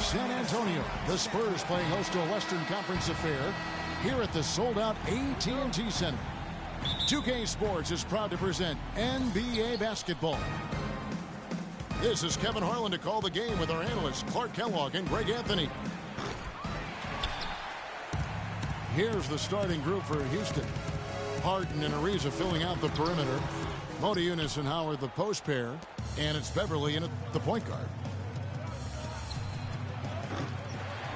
San Antonio. The Spurs playing host to a Western Conference affair here at the sold-out AT&T Center. 2K Sports is proud to present NBA basketball. This is Kevin Harlan to call the game with our analysts Clark Kellogg and Greg Anthony. Here's the starting group for Houston. Harden and Ariza filling out the perimeter. Modiunas and Howard the post pair. And it's Beverly in at the point guard.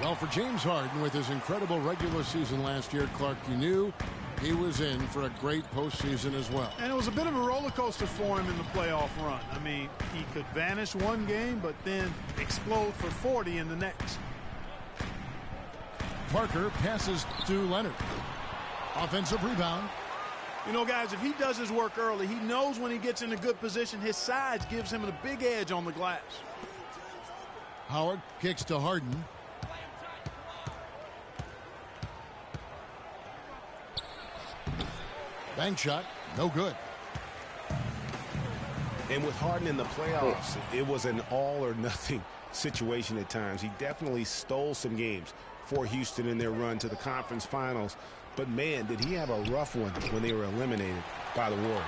Well, for James Harden, with his incredible regular season last year, Clark, you knew he was in for a great postseason as well. And it was a bit of a roller coaster for him in the playoff run. I mean, he could vanish one game, but then explode for 40 in the next. Parker passes to Leonard. Offensive rebound. You know, guys, if he does his work early, he knows when he gets in a good position, his size gives him a big edge on the glass. Howard kicks to Harden. Bank shot, no good. And with Harden in the playoffs, it was an all-or-nothing situation at times. He definitely stole some games for Houston in their run to the conference finals. But, man, did he have a rough one when they were eliminated by the Warriors.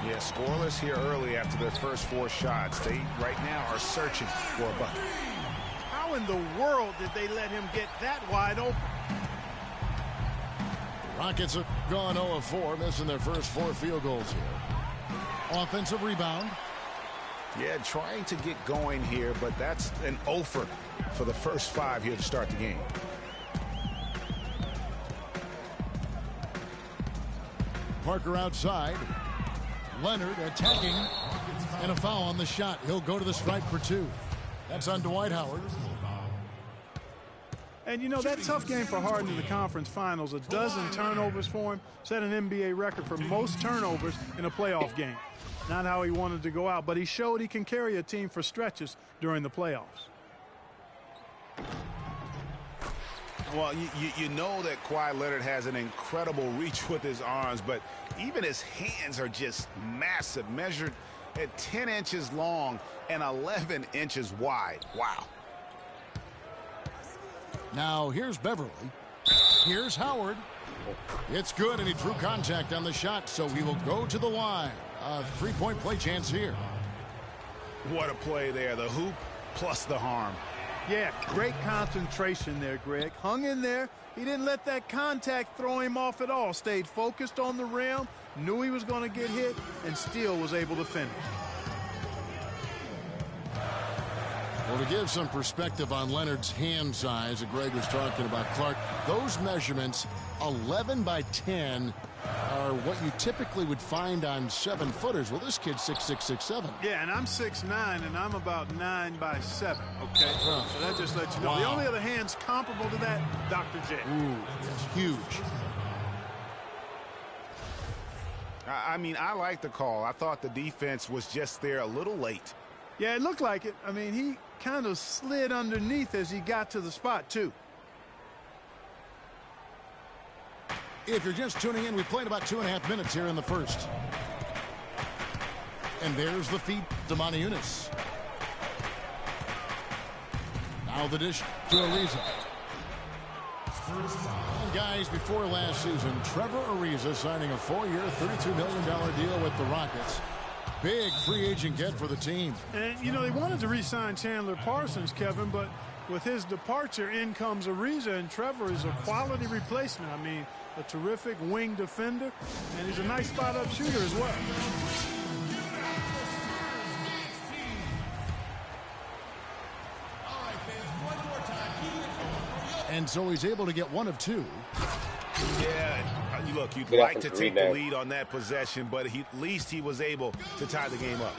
Yeah, scoreless here early after their first 4 shots. They, right now, are searching for a bucket. How in the world did they let him get that wide open? Rockets have gone 0 of 4, missing their first 4 field goals here. Offensive rebound. Yeah, trying to get going here, but that's an offer for the first 5 here to start the game. Parker outside. Leonard attacking. And a foul on the shot. He'll go to the stripe for 2. That's on Dwight Howard. And, you know, that tough game for Harden in the conference finals, a dozen turnovers for him, set an NBA record for most turnovers in a playoff game. Not how he wanted to go out, but he showed he can carry a team for stretches during the playoffs. Well, you know that Kawhi Leonard has an incredible reach with his arms, but even his hands are just massive, measured at 10 inches long and 11 inches wide. Wow. Now here's Beverly. Here's Howard. It's good, and he drew contact on the shot, so he will go to the line. A 3-point play chance here. What a play there. The hoop plus the harm. Yeah, great concentration there, Greg. Hung in there. He didn't let that contact throw him off at all. Stayed focused on the rim, knew he was going to get hit, and still was able to finish. Well, to give some perspective on Leonard's hand size that Greg was talking about, Clark, those measurements, 11 by 10, are what you typically would find on 7-footers. Well, this kid's 6'6", 6'7". Yeah, and I'm 6'9", and I'm about 9 by 7, okay? Huh. So that just lets you know. Wow. The only other hands comparable to that, Dr. J. Ooh, that's huge. I mean, I like the call. I thought the defense was just there a little late. Yeah, it looked like it. I mean, he kind of slid underneath as he got to the spot, too. If you're just tuning in, we played about 2.5 minutes here in the first. And there's the feed to Modiunas. Now the dish to Ariza. And guys, before last season, Trevor Ariza signing a 4-year, $32 million deal with the Rockets. Big free agent get for the team. And, you know, they wanted to re-sign Chandler Parsons, Kevin, but with his departure, in comes Ariza, and Trevor is a quality replacement. I mean, a terrific wing defender, and he's a nice spot-up shooter as well. And so he's able to get 1 of 2. Yeah, look, you'd like to take the lead on that possession, but at least he was able to tie the game up.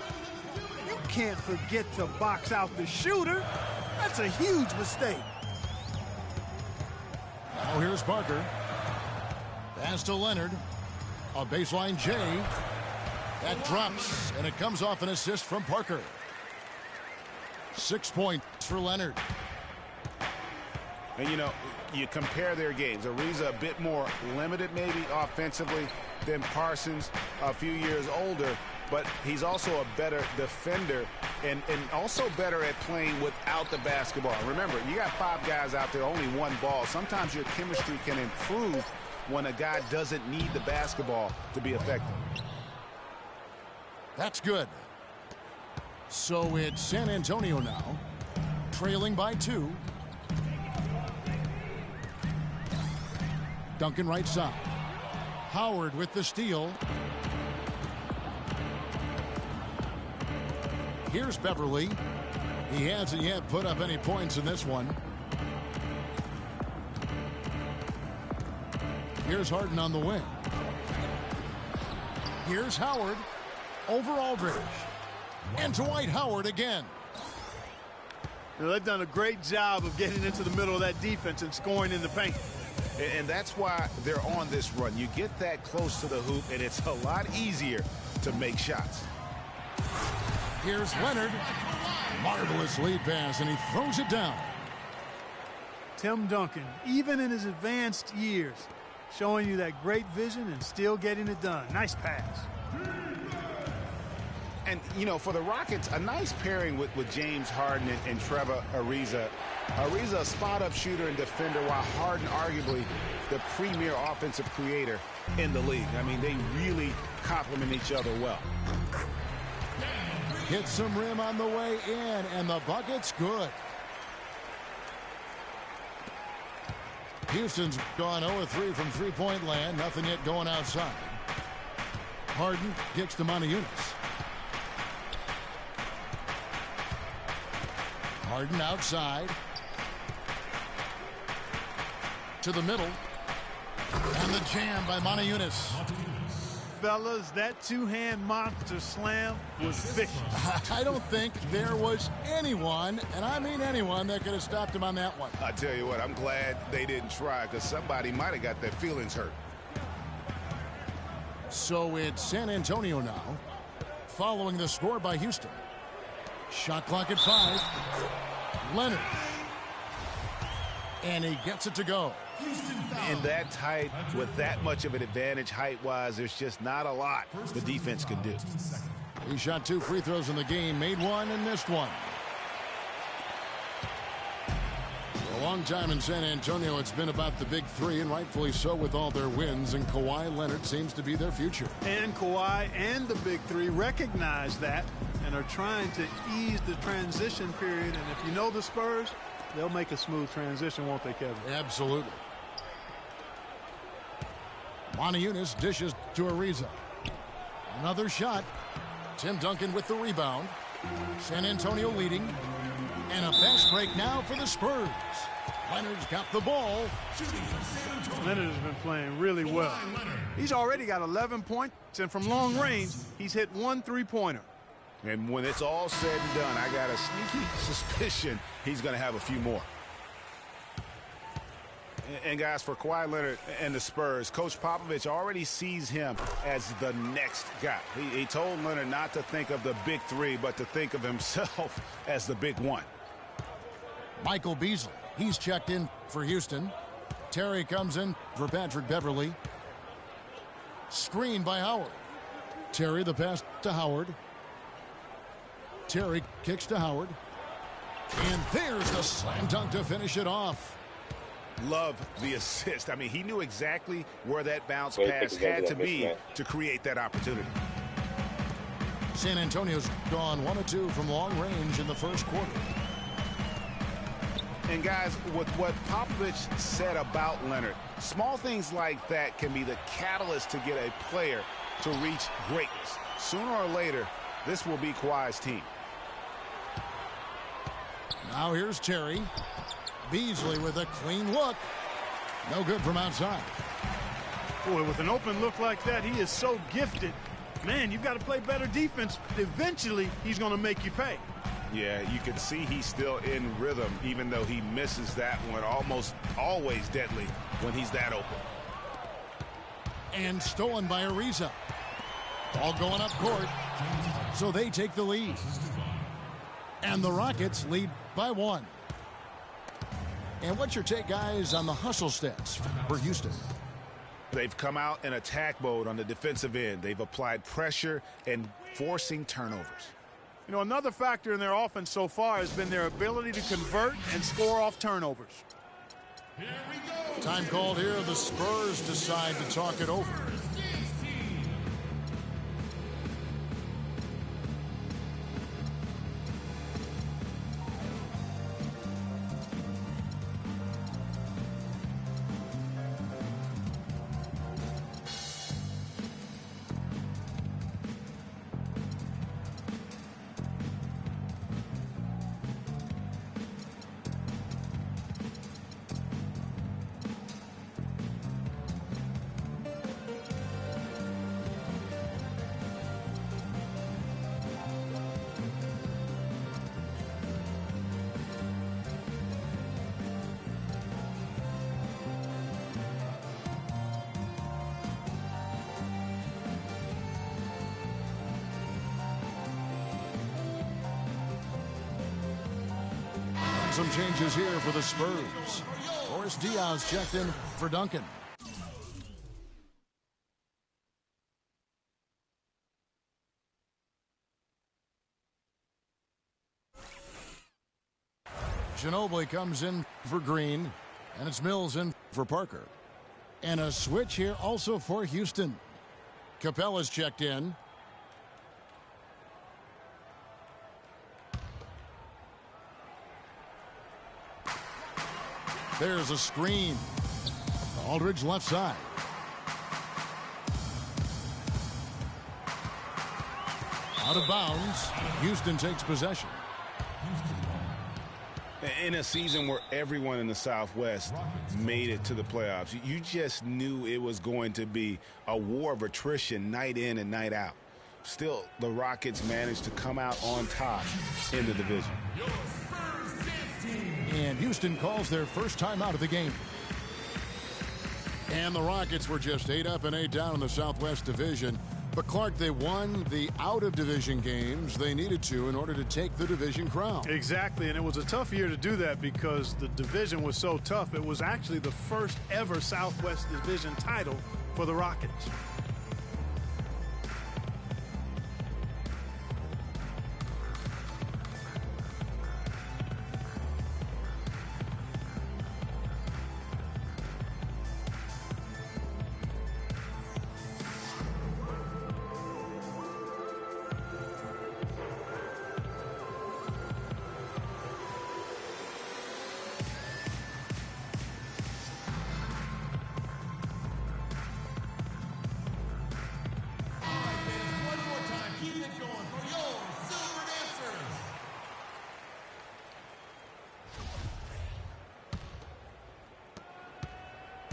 You can't forget to box out the shooter. That's a huge mistake. Now here's Parker. Pass to Leonard. A baseline J. That drops, and it comes off an assist from Parker. 6 points for Leonard. And, you know, you compare their games. Ariza a bit more limited maybe offensively than Parsons, a few years older, but he's also a better defender and also better at playing without the basketball. Remember, you got 5 guys out there, only 1 ball. Sometimes your chemistry can improve when a guy doesn't need the basketball to be effective. That's good. So it's San Antonio now, trailing by 2. Duncan right side. Howard with the steal. Here's Beverly. He hasn't yet put up any points in this one. Here's Harden on the wing. Here's Howard over Aldridge. And Dwight Howard again. Now, they've done a great job of getting into the middle of that defense and scoring in the paint. And that's why they're on this run. You get that close to the hoop, and it's a lot easier to make shots. Here's Leonard. Marvelous lead pass, and he throws it down. Tim Duncan, even in his advanced years, showing you that great vision and still getting it done. Nice pass. And, you know, for the Rockets, a nice pairing with James Harden and Trevor Ariza. Ariza, a spot-up shooter and defender, while Harden arguably the premier offensive creator in the league. I mean, they really complement each other well. Hit some rim on the way in, and the bucket's good. Houston's gone 0-3 from three-point land. Nothing yet going outside. Harden kicks to Montezumas. Harden outside. To the middle. And the jam by Montezumas. Fellas, that two-hand monster slam was vicious. I don't think there was anyone, and I mean anyone, that could have stopped him on that one. I tell you what, I'm glad they didn't try, because somebody might have got their feelings hurt. So it's San Antonio now, following the score by Houston. Shot clock at 5. Leonard. And he gets it to go. In that tight, with that much of an advantage height-wise, there's just not a lot the defense can do. He shot 2 free throws in the game, made 1 and missed 1. For a long time in San Antonio, it's been about the big 3, and rightfully so with all their wins, and Kawhi Leonard seems to be their future. And Kawhi and the big 3 recognize that and are trying to ease the transition period. And if you know the Spurs, they'll make a smooth transition, won't they, Kevin? Absolutely. Montezumas dishes to Ariza. Another shot. Tim Duncan with the rebound. San Antonio leading. And a fast break now for the Spurs. Leonard's got the ball. Leonard has been playing really well. He's already got 11 points, and from long range, he's hit 1 3-pointer. And when it's all said and done, I got a sneaky suspicion he's going to have a few more. And guys, for Kawhi Leonard and the Spurs, Coach Popovich already sees him as the next guy. He told Leonard not to think of the big 3, but to think of himself as the big 1. Michael Beasley, he's checked in for Houston. Terry comes in for Patrick Beverly. Screen by Howard. Terry, the pass to Howard. Terry kicks to Howard. And there's the slam dunk to finish it off. Love the assist. I mean, he knew exactly where that bounce pass had to be to create that opportunity. San Antonio's gone 1 of 2 from long range in the first quarter. And guys, with what Popovich said about Leonard, small things like that can be the catalyst to get a player to reach greatness. Sooner or later, this will be Kawhi's team. Now here's Terry. Beasley with a clean look. No good from outside. Boy, with an open look like that, he is so gifted. Man, you've got to play better defense. Eventually, he's going to make you pay. Yeah, you can see he's still in rhythm, even though he misses that one. Almost always deadly when he's that open. And stolen by Ariza. Ball going up court. So they take the lead. And the Rockets lead by 1. And what's your take, guys, on the hustle stats for Houston? They've come out in attack mode on the defensive end. They've applied pressure and forcing turnovers. You know, another factor in their offense so far has been their ability to convert and score off turnovers. Time called here. The Spurs decide to talk it over. Some changes here for the Spurs. Boris Diaz checked in for Duncan. Ginobili comes in for Green, and it's Mills in for Parker. And a switch here also for Houston. Capella's checked in. There's a screen. Aldridge left side. Out of bounds. Houston takes possession. In a season where everyone in the Southwest made it to the playoffs, you just knew it was going to be a war of attrition night in and night out. Still, the Rockets managed to come out on top in the division. And Houston calls their first time out of the game. And the Rockets were just 8 up and 8 down in the Southwest Division. But, Clark, they won the out-of-division games they needed to in order to take the division crown. Exactly, and it was a tough year to do that because the division was so tough. It was actually the first ever Southwest Division title for the Rockets.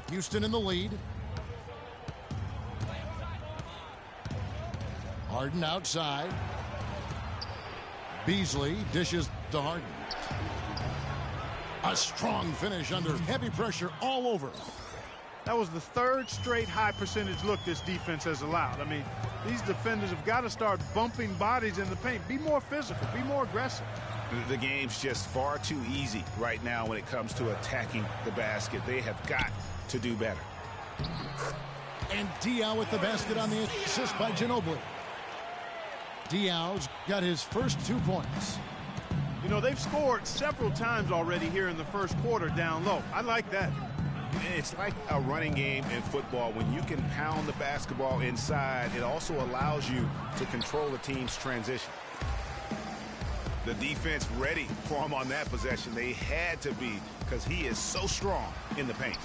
Houston in the lead. Harden outside. Beasley dishes to Harden. A strong finish under heavy pressure all over. That was the third straight high percentage look this defense has allowed. I mean, these defenders have got to start bumping bodies in the paint. Be more physical. Be more aggressive. The game's just far too easy right now when it comes to attacking the basket. They have got to do better. And Diaw with the basket on the assist by Ginobili. Diaw's got his first 2 points. You know, they've scored several times already here in the first quarter down low. I like that. It's like a running game in football. When you can pound the basketball inside, it also allows you to control the team's transition. The defense ready for him on that possession. They had to be because he is so strong in the paint.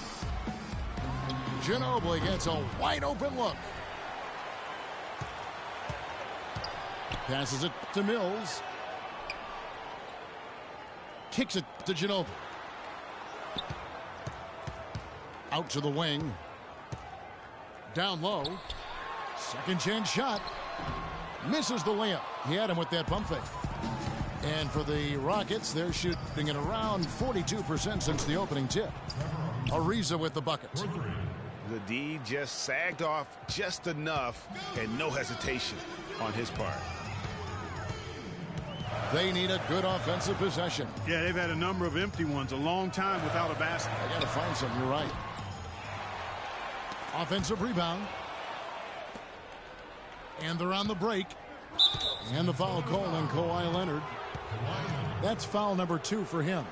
Ginobili gets a wide open look. Passes it to Mills. Kicks it to Ginobili. Out to the wing. Down low. Second chance shot. Misses the layup. He had him with that pump fake. And for the Rockets, they're shooting at around 42% since the opening tip. Ariza with the bucket. The D just sagged off just enough and no hesitation on his part. They need a good offensive possession. Yeah, they've had a number of empty ones, a long time without a basket. They got to find some, you're right. Offensive rebound. And they're on the break. And the foul call on Kawhi Leonard. That's foul number 2 for him.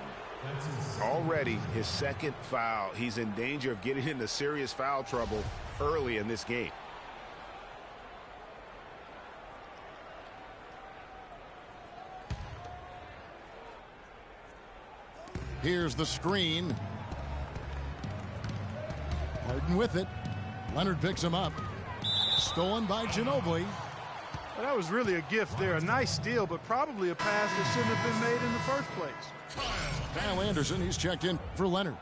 Already his second foul. He's in danger of getting into serious foul trouble early in this game. Here's the screen. Harden with it. Leonard picks him up. Stolen by Ginobili. Well, that was really a gift there. A nice steal, but probably a pass that shouldn't have been made in the first place. Kyle Anderson, he's checked in for Leonard.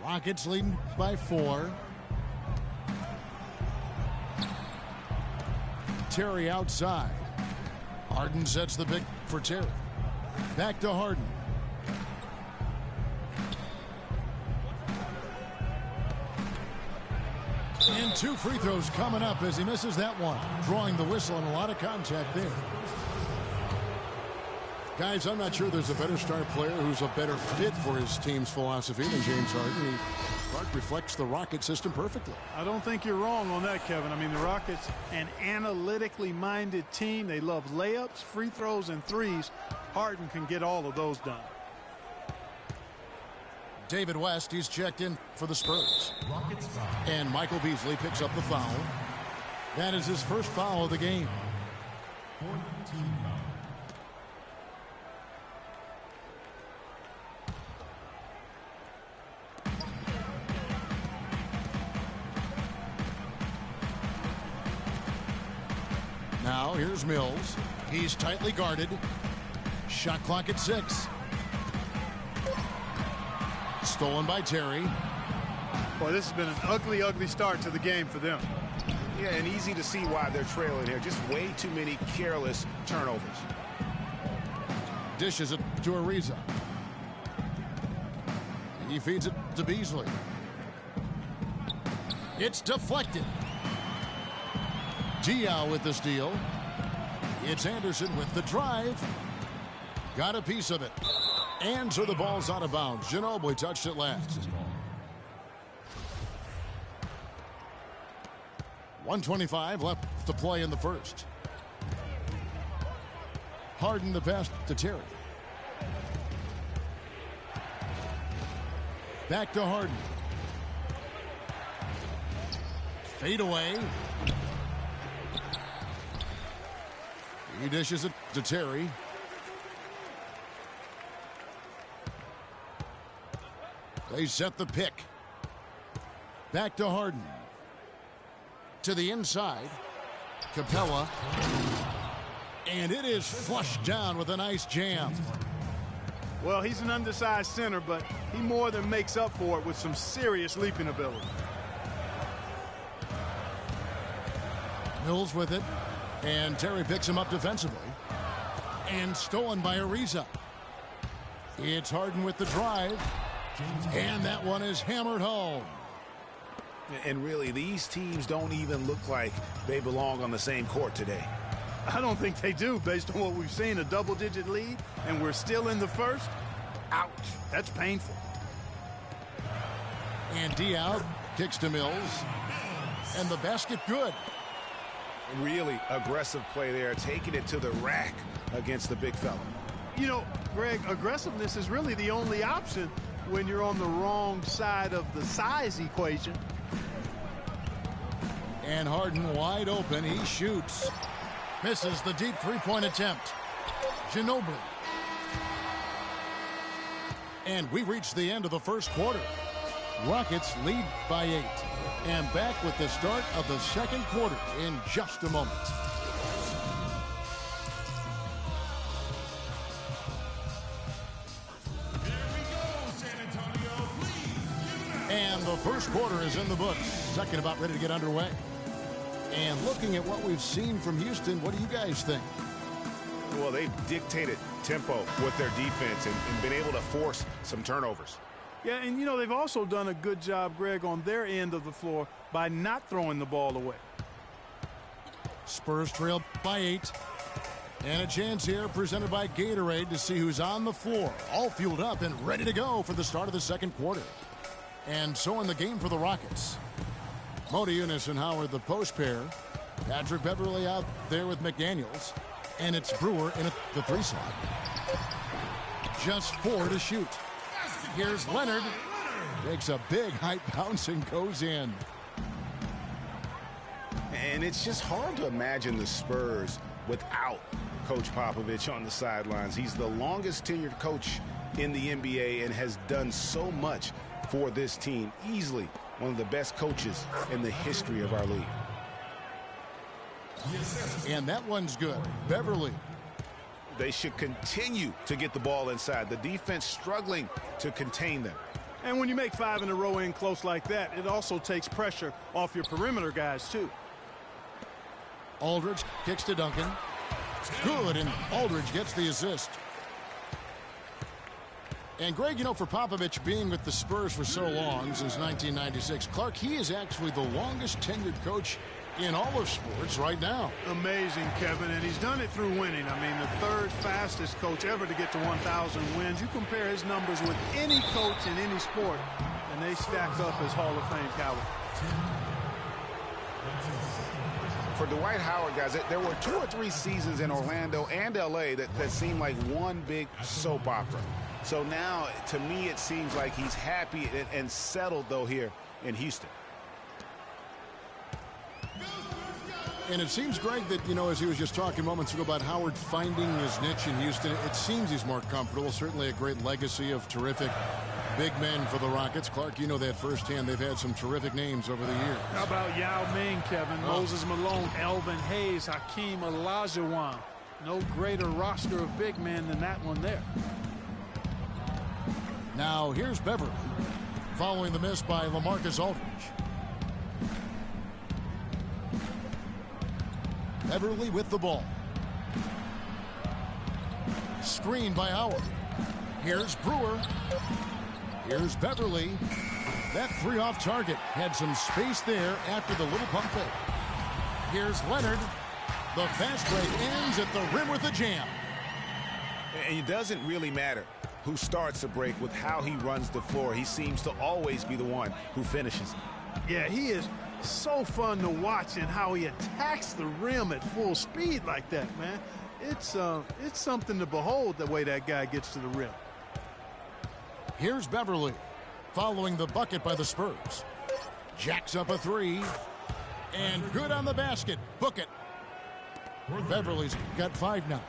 Rockets leading by 4. Terry outside. Harden sets the pick for Terry. Back to Harden. And 2 free throws coming up as he misses that one. Drawing the whistle and a lot of contact there. Guys, I'm not sure there's a better star player who's a better fit for his team's philosophy than James Harden. He reflects the Rocket system perfectly. I don't think you're wrong on that, Kevin. I mean, the Rockets, an analytically minded team. They love layups, free throws, and threes. Harden can get all of those done. David West, he's checked in for the Spurs. And Michael Beasley picks up the foul. That is his first foul of the game. Now here's Mills. He's tightly guarded. Shot clock at 6. Stolen by Terry. Boy, this has been an ugly, ugly start to the game for them. Yeah, and easy to see why they're trailing here. Just way too many careless turnovers. Dishes it to Ariza. He feeds it to Beasley. It's deflected. Diaw with the steal. It's Anderson with the drive. Got a piece of it. And so the ball's out of bounds. Ginobili touched it last. 1:25 left to play in the first. Harden the pass to Terry. Back to Harden. Fade away. He dishes it to Terry. They set the pick. Back to Harden. To the inside. Capella. And it is flushed down with a nice jam. Well, he's an undersized center, but he more than makes up for it with some serious leaping ability. Mills with it. And Terry picks him up defensively. And stolen by Ariza. It's Harden with the drive. And that one is hammered home. And really, these teams don't even look like they belong on the same court today. I don't think they do, based on what we've seen. A double-digit lead, and we're still in the first. Ouch. That's painful. And Diaw kicks to Mills. And the basket good. Really aggressive play there, taking it to the rack against the big fella. You know, Greg, aggressiveness is really the only option when you're on the wrong side of the size equation. And Harden wide open. He shoots. Misses the deep three-point attempt. Ginobili. And we reach the end of the first quarter. Rockets lead by 8. And back with the start of the second quarter in just a moment. And the first quarter is in the books. Second about ready to get underway. And looking at what we've seen from Houston, what do you guys think? Well, they've dictated tempo with their defense and been able to force some turnovers. Yeah, and you know, they've also done a good job, Greg, on their end of the floor by not throwing the ball away. Spurs trail by 8. And a chance here presented by Gatorade to see who's on the floor. All fueled up and ready to go for the start of the second quarter. And so in the game for the Rockets. Modiunas and Howard, the post pair. Patrick Beverley out there with McDaniels. And it's Brewer in the 3 slot. Just 4 to shoot. Here's Leonard. Takes a big height bounce and goes in. And it's just hard to imagine the Spurs without Coach Popovich on the sidelines. He's the longest tenured coach in the NBA and has done so much for this team. Easily one of the best coaches in the history of our league. And that one's good. Beverley. They should continue to get the ball inside. The defense struggling to contain them. And when you make 5 in a row in close like that, it also takes pressure off your perimeter guys, too. Aldridge kicks to Duncan. Good, and Aldridge gets the assist. And, Greg, you know, for Popovich being with the Spurs for so long, since 1996, Clark, he is actually the longest tenured coach in all of sports right now. Amazing, Kevin, and he's done it through winning. I mean, the 3rd fastest coach ever to get to 1,000 wins. You compare his numbers with any coach in any sport, and they stack up as Hall of Fame caliber. For Dwight Howard, guys, there were 2 or 3 seasons in Orlando and L.A. that seemed like one big soap opera. So now, to me, it seems like he's happy and settled, though, here in Houston. And it seems, Greg, that, you know, as he was just talking moments ago about Howard finding his niche in Houston, it seems he's more comfortable. Certainly a great legacy of terrific big men for the Rockets. Clark, you know that firsthand. They've had some terrific names over the years. How about Yao Ming, Kevin? Moses Malone, Elvin Hayes, Hakeem Olajuwon. No greater roster of big men than that one there. Now here's Beverley, following the miss by LaMarcus Aldridge. Beverley with the ball. Screen by Howard. Here's Brewer. Here's Beverley. That 3 off target. Had some space there after the little pump fake. Here's Leonard. The fast break ends at the rim with a jam. And it doesn't really matter who starts the break with how he runs the floor. He seems to always be the one who finishes. Yeah, he is so fun to watch and how he attacks the rim at full speed like that, man. It's something to behold the way that guy gets to the rim. Here's Beverley, following the bucket by the Spurs. Jacks up a 3, and good on the basket. Book it. Beverley's got 5 now.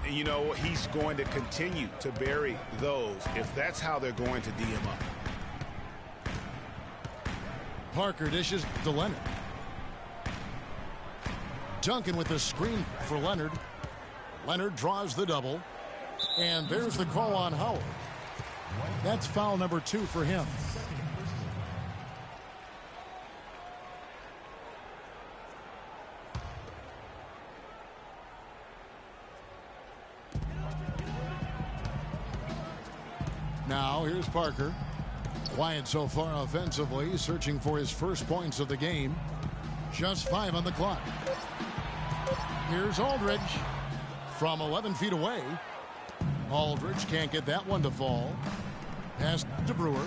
You know, he's going to continue to bury those if that's how they're going to D him up. Parker dishes to Leonard. Duncan with the screen for Leonard. Leonard draws the double. And there's the call on Howard. That's foul number 2 for him. Now here's Parker. Quiet so far offensively, searching for his first points of the game. Just 5 on the clock. Here's Aldridge from 11 feet away. Aldridge can't get that one to fall. Pass to Brewer.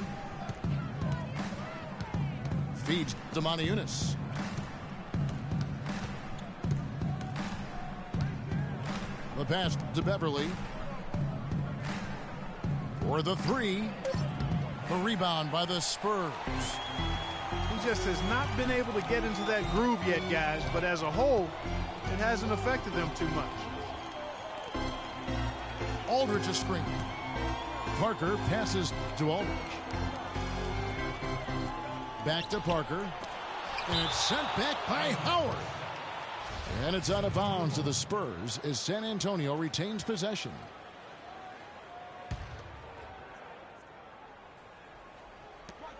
Feeds to Modiunas. The pass to Beverley. For the 3. The rebound by the Spurs. He just has not been able to get into that groove yet, guys, but as a whole, it hasn't affected them too much. Aldridge a screen. Parker passes to Aldridge. Back to Parker. And it's sent back by Howard. And it's out of bounds to the Spurs as San Antonio retains possession.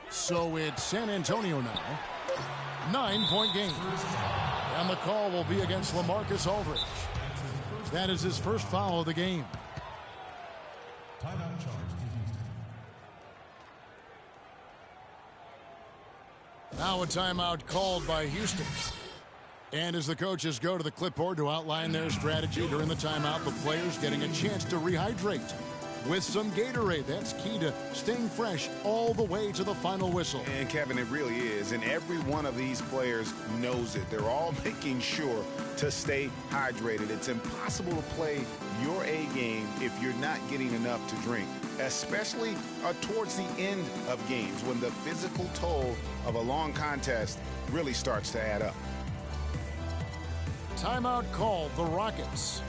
So it's San Antonio now. 9-point game. And the call will be against LaMarcus Aldridge. That is his first foul of the game. Timeout charge to Houston. Now a timeout called by Houston. And as the coaches go to the clipboard to outline their strategy during the timeout, the players getting a chance to rehydrate. with some Gatorade. That's key to staying fresh all the way to the final whistle. And Kevin, it really is. And every one of these players knows it. They're all making sure to stay hydrated. It's impossible to play your A game if you're not getting enough to drink, especially towards the end of games when the physical toll of a long contest really starts to add up. Timeout called, the Rockets.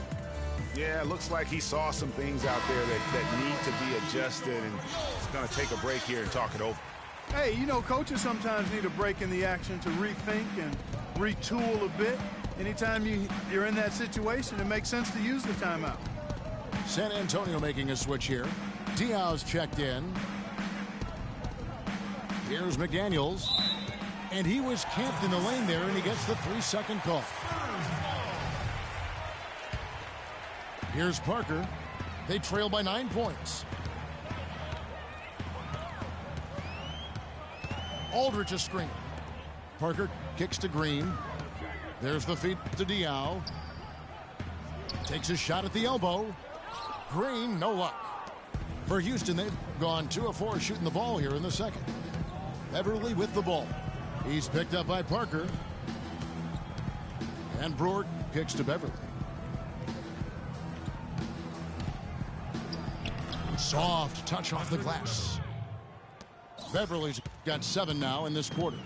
Yeah, it looks like he saw some things out there that need to be adjusted, and he's going to take a break here and talk it over. Hey, you know, coaches sometimes need a break in the action to rethink and retool a bit. Anytime you're in that situation, it makes sense to use the timeout. San Antonio making a switch here. Diaw's checked in. Here's McDaniels. And he was camped in the lane there, and he gets the 3-second call. Here's Parker. They trail by 9 points. Aldridge a screen. Parker kicks to Green. There's the feed to Diaw. Takes a shot at the elbow. Green, no luck. For Houston, they've gone 2 of 4 shooting the ball here in the second. Beverly with the ball. He's picked up by Parker. And Brewer kicks to Beverly. Soft touch off the glass. Beverly's got 7 now in this quarter.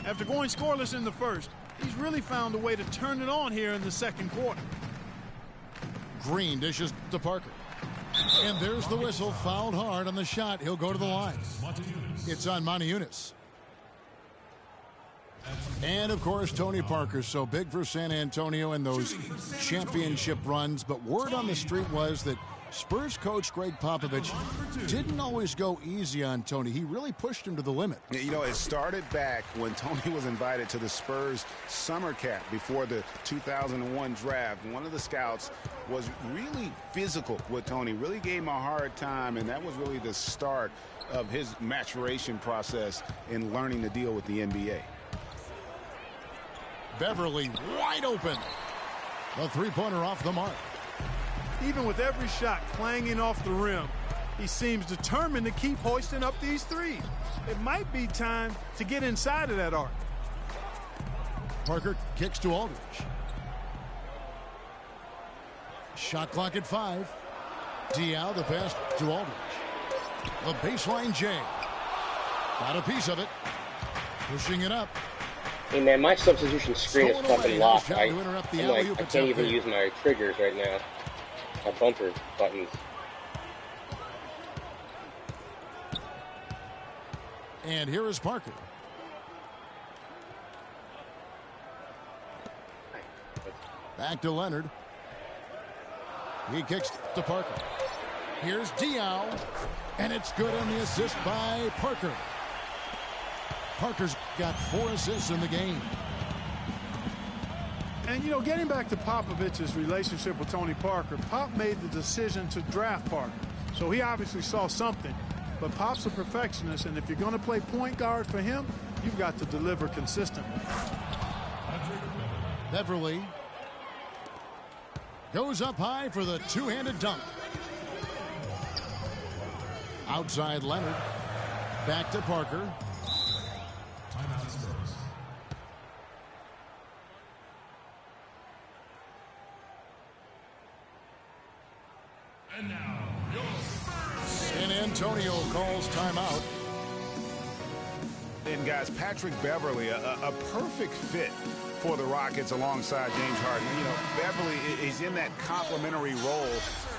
After going scoreless in the first, he's really found a way to turn it on here in the second quarter. Green dishes to Parker. And there's the whistle. Fouled hard on the shot. He'll go to the line. It's on Moniunas. And, of course, Tony Parker, so big for San Antonio in those championship runs. But word on the street was that Spurs coach Greg Popovich didn't always go easy on Tony. He really pushed him to the limit. You know, it started back when Tony was invited to the Spurs summer camp before the 2001 draft. One of the scouts was really physical with Tony, really gave him a hard time, and that was really the start of his maturation process in learning to deal with the NBA. Beverly wide open. The three-pointer off the mark. Even with every shot clanging off the rim, he seems determined to keep hoisting up these threes. It might be time to get inside of that arc. Parker kicks to Aldridge. Shot clock at 5. Diaw the pass to Aldridge. The baseline J. Got a piece of it. Pushing it up. Hey man, my substitution screen is fucking locked. I can't even use my triggers right now. My bumper buttons. And here is Parker. Back to Leonard. He kicks to Parker. Here's Diaw. And it's good on the assist by Parker. Parker's got 4 assists in the game. And, you know, getting back to Popovich's relationship with Tony Parker, Pop made the decision to draft Parker. So he obviously saw something. But Pop's a perfectionist, and if you're going to play point guard for him, you've got to deliver consistently. Beverly goes up high for the two-handed dunk. Outside Leonard. Back to Parker. San Antonio calls timeout. And guys, Patrick Beverly, a perfect fit for the Rockets alongside James Harden. You know, Beverly is in that complementary role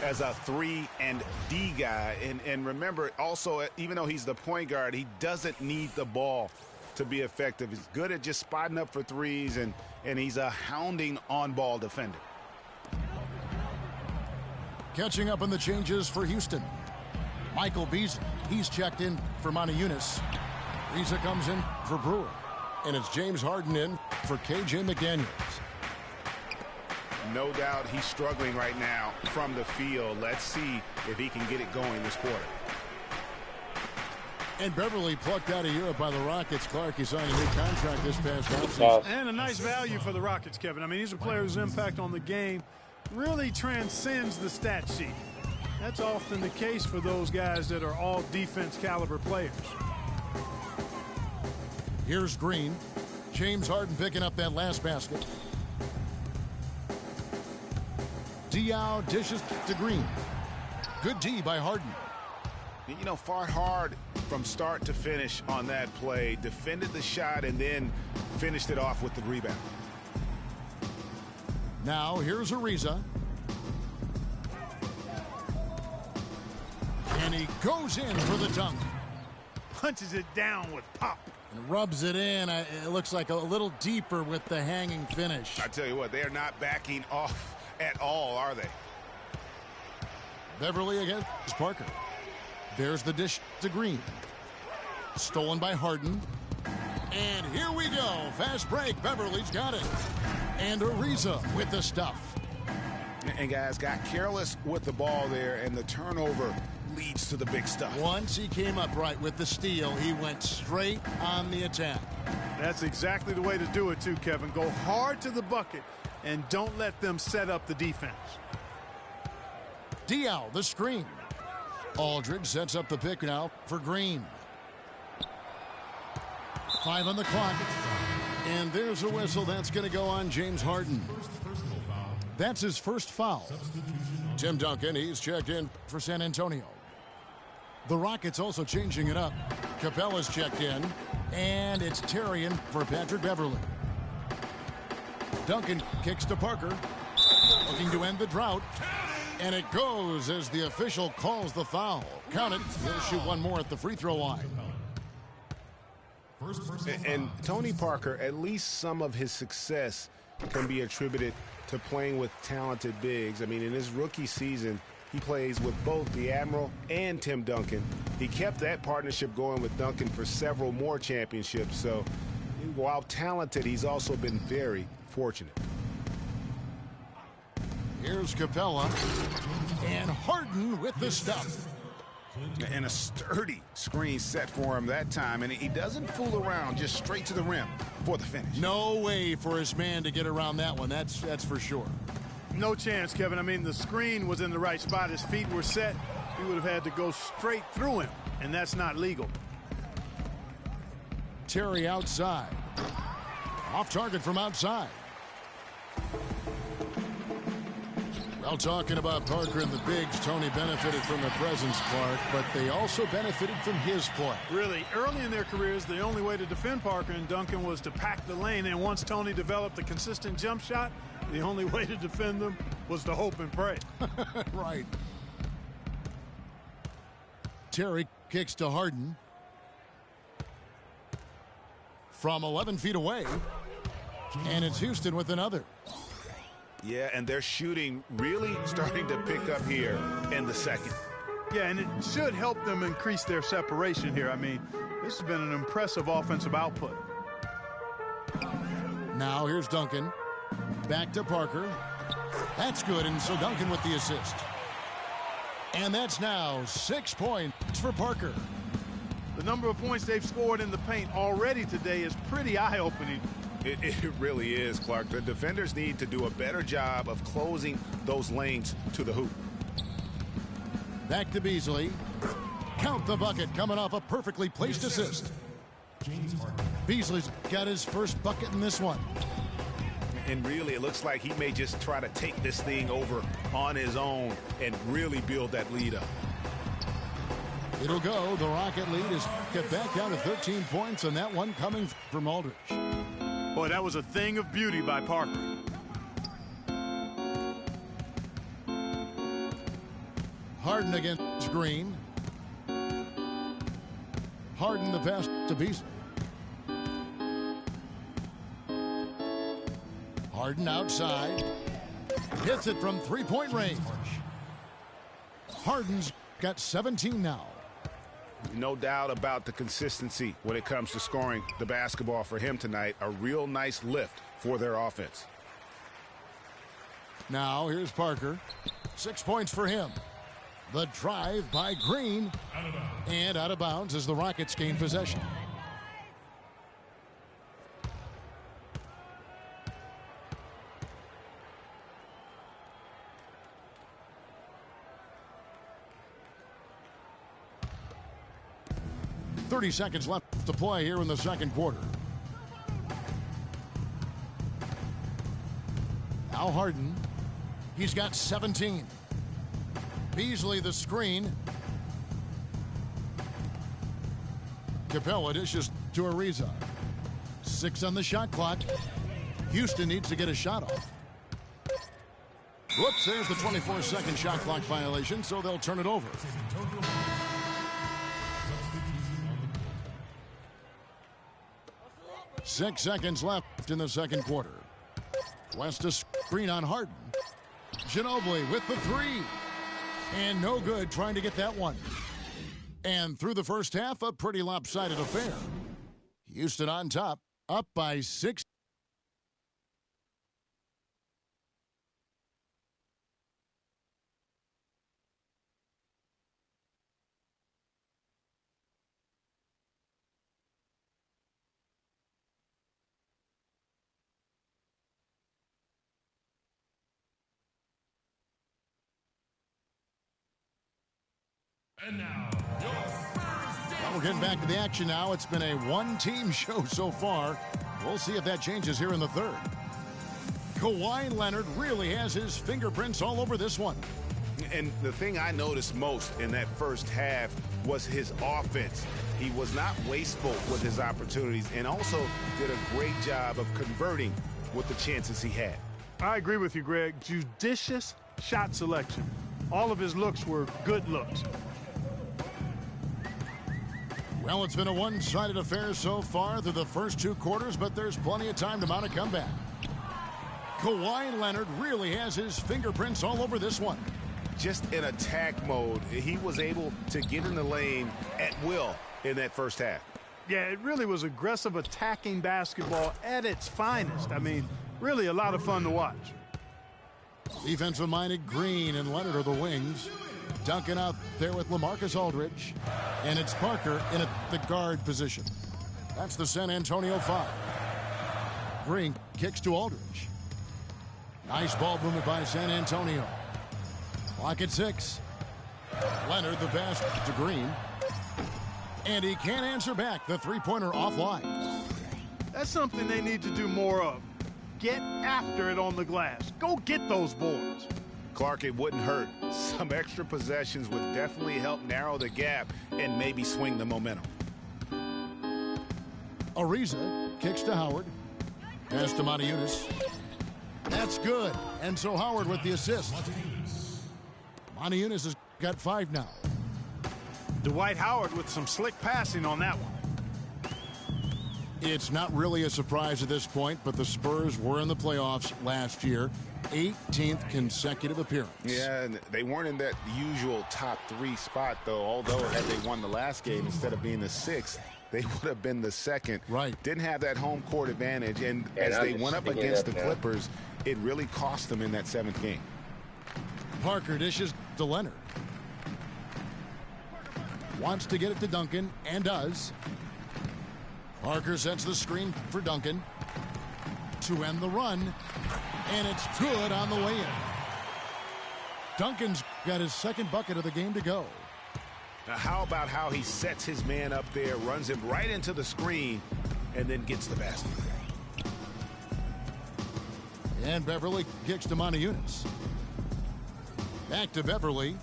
as a 3 and D guy. And remember, also, even though he's the point guard, he doesn't need the ball to be effective. He's good at just spotting up for threes, and he's a hounding on-ball defender. Catching up on the changes for Houston. Michael Beasley, he's checked in for Moniunas. Reza comes in for Brewer. And it's James Harden in for KJ McDaniels. No doubt he's struggling right now from the field. Let's see if he can get it going this quarter. And Beverly plucked out of Europe by the Rockets. Clark, he signed a new contract this past offseason. And a nice value for the Rockets, Kevin. I mean, he's a player whose impact on the game really transcends the stat sheet. That's often the case for those guys that are all defense caliber players. Here's Green. James Harden picking up that last basket. Diaw dishes to Green. Good D by Harden. You know, fought hard from start to finish on that play. Defended the shot and then finished it off with the rebound. Now here's Ariza. And he goes in for the dunk. Punches it down with pop. And rubs it in. It looks like a little deeper with the hanging finish. I tell you what, they are not backing off at all, are they? Beverly against Parker. There's the dish to Green. Stolen by Harden. And here we go. Fast break. Beverly's got it. And Ariza with the stuff. And guys got careless with the ball there, and the turnover leads to the big stuff. Once he came up right with the steal, he went straight on the attack. That's exactly the way to do it too, Kevin. Go hard to the bucket and don't let them set up the defense. Diaw, the screen. Aldridge sets up the pick now for Green. 5 on the clock. And there's a whistle. That's going to go on James Harden. That's his first foul. Tim Duncan, he's checked in for San Antonio. The Rockets also changing it up. Capella's checked in. And it's Terry in for Patrick Beverly. Duncan kicks to Parker. Looking to end the drought. And it goes as the official calls the foul. Count it. He'll shoot one more at the free throw line. And Tony Parker, at least some of his success can be attributed to playing with talented bigs. I mean, in his rookie season, he plays with both the Admiral and Tim Duncan. He kept that partnership going with Duncan for several more championships. So while talented, he's also been very fortunate. Here's Capella. And Harden with the stuff. And a sturdy screen set for him that time. And he doesn't fool around, just straight to the rim for the finish. No way for his man to get around that one. That's for sure. No chance, Kevin. I mean, the screen was in the right spot. His feet were set. He would have had to go straight through him, and that's not legal. Terry outside. Off target from outside. Well, talking about Parker and the bigs, Tony benefited from their presence, Clark, but they also benefited from his play. Really, early in their careers, the only way to defend Parker and Duncan was to pack the lane, and once Tony developed a consistent jump shot, the only way to defend them was to hope and pray. Right. Terry kicks to Harden. From 11 feet away, and it's Houston with another. Yeah, and their shooting really starting to pick up here in the second. Yeah, and it should help them increase their separation here. I mean, this has been an impressive offensive output. Now here's Duncan. Back to Parker. That's good, and so Duncan with the assist. And that's now 6 points for Parker. The number of points they've scored in the paint already today is pretty eye-opening. It really is, Clark. The defenders need to do a better job of closing those lanes to the hoop. Back to Beasley. Count the bucket coming off a perfectly placed assist. Beasley's got his first bucket in this one. And really, it looks like he may just try to take this thing over on his own and really build that lead up. It'll go. The Rocket lead is get back down to 13 points, and that one coming from Aldridge. Boy, that was a thing of beauty by Parker. Harden against Green. Harden the pass to Beasley. Harden outside. Hits it from three-point range. Harden's got 17 now. No doubt about the consistency when it comes to scoring the basketball for him tonight. A real nice lift for their offense. Now here's Parker. 6 points for him. The drive by Green. And out of bounds as the Rockets gain possession. 30 seconds left to play here in the second quarter. Now Harden. He's got 17. Beasley the screen. Capella dishes to Ariza. 6 on the shot clock. Houston needs to get a shot off. Whoops, there's the 24-second shot clock violation, so they'll turn it over. Six seconds left in the second quarter. West a screen on Harden. Ginobili with the three. And no good trying to get that one. And through the first half, a pretty lopsided affair. Houston on top, up by 6. And now, Well, we're getting back to the action now. It's been a one-team show so far. We'll see if that changes here in the third. Kawhi Leonard really has his fingerprints all over this one. And the thing I noticed most in that first half was his offense. He was not wasteful with his opportunities and also did a great job of converting with the chances he had. I agree with you, Greg. Judicious shot selection. All of his looks were good looks. Well, it's been a one-sided affair so far through the first two quarters, but there's plenty of time to mount a comeback. Kawhi Leonard really has his fingerprints all over this one. Just in attack mode, he was able to get in the lane at will in that first half. Yeah, it really was aggressive attacking basketball at its finest. I mean, really a lot of fun to watch. Defensive-minded Green and Leonard are the wings. Duncan out there with LaMarcus Aldridge. And it's Parker in the guard position. That's the San Antonio 5. Green kicks to Aldridge. Nice ball movement by San Antonio. Clock at 6. Leonard the pass to Green. And he can't answer back. The three-pointer offline. That's something they need to do more of. Get after it on the glass. Go get those boards. Clark, it wouldn't hurt. Some extra possessions would definitely help narrow the gap and maybe swing the momentum. Ariza kicks to Howard. Pass to Moniunas. That's good. And so Howard with the assist. Moniunas has got 5 now. Dwight Howard with some slick passing on that one. It's not really a surprise at this point, but the Spurs were in the playoffs last year. 18th consecutive appearance. Yeah, and they weren't in that usual top 3 spot, though. Although had they won the last game instead of being the 6th, they would have been the 2nd. Right. Didn't have that home court advantage, and as they went up against the Clippers, it really cost them in that 7th game. Parker dishes to Leonard. Wants to get it to Duncan, and does. Parker sets the screen for Duncan to end the run, and it's good on the way in. Duncan's got his second bucket of the game to go. Now, how about how he sets his man up there, runs him right into the screen, and then gets the basket. And Beverly kicks to Moniunas. Back to Beverly.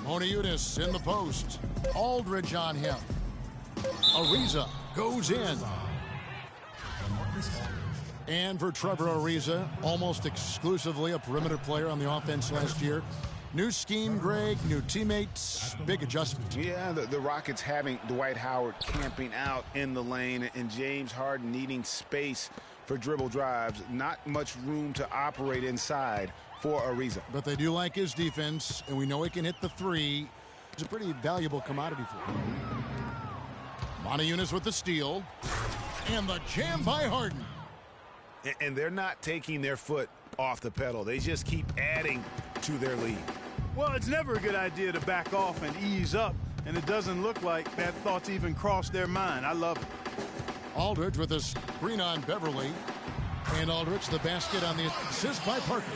Moniunas in the post. Aldridge on him. Ariza goes in. And for Trevor Ariza, almost exclusively a perimeter player on the offense last year. New scheme, Greg, new teammates, big adjustment. Yeah, the Rockets having Dwight Howard camping out in the lane and James Harden needing space for dribble drives. Not much room to operate inside for Ariza. But they do like his defense, and we know he can hit the 3. It's a pretty valuable commodity for him. Moniunas with the steal. And the jam by Harden. And they're not taking their foot off the pedal. They just keep adding to their lead. Well, it's never a good idea to back off and ease up, and it doesn't look like that thought's even crossed their mind. I love it. Aldridge with a screen on Beverly. And Aldridge the basket on the assist by Parker.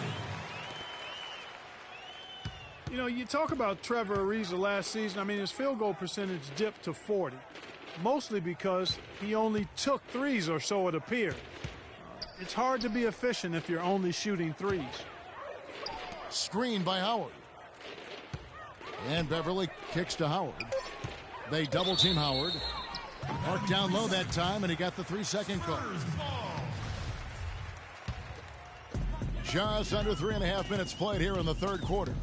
You know, you talk about Trevor Ariza last season. I mean, his field goal percentage dipped to 40, mostly because he only took threes, or so it appeared. It's hard to be efficient if you're only shooting threes. Screen by Howard. And Beverly kicks to Howard. They double team Howard. Marked down low that time, and he got the 3-second call. Just under 3.5 minutes played here in the third quarter.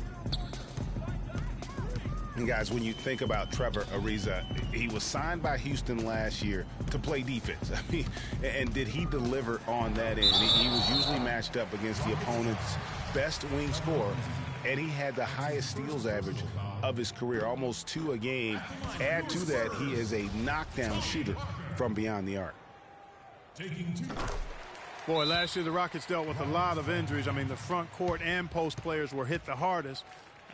And guys, when you think about Trevor Ariza, he was signed by Houston last year to play defense. I mean, and did he deliver on that end? He was usually matched up against the opponent's best wing scorer, and he had the highest steals average of his career, almost 2 a game. Add to that, he is a knockdown shooter from beyond the arc. Boy, last year the Rockets dealt with a lot of injuries. I mean, the front court and post players were hit the hardest.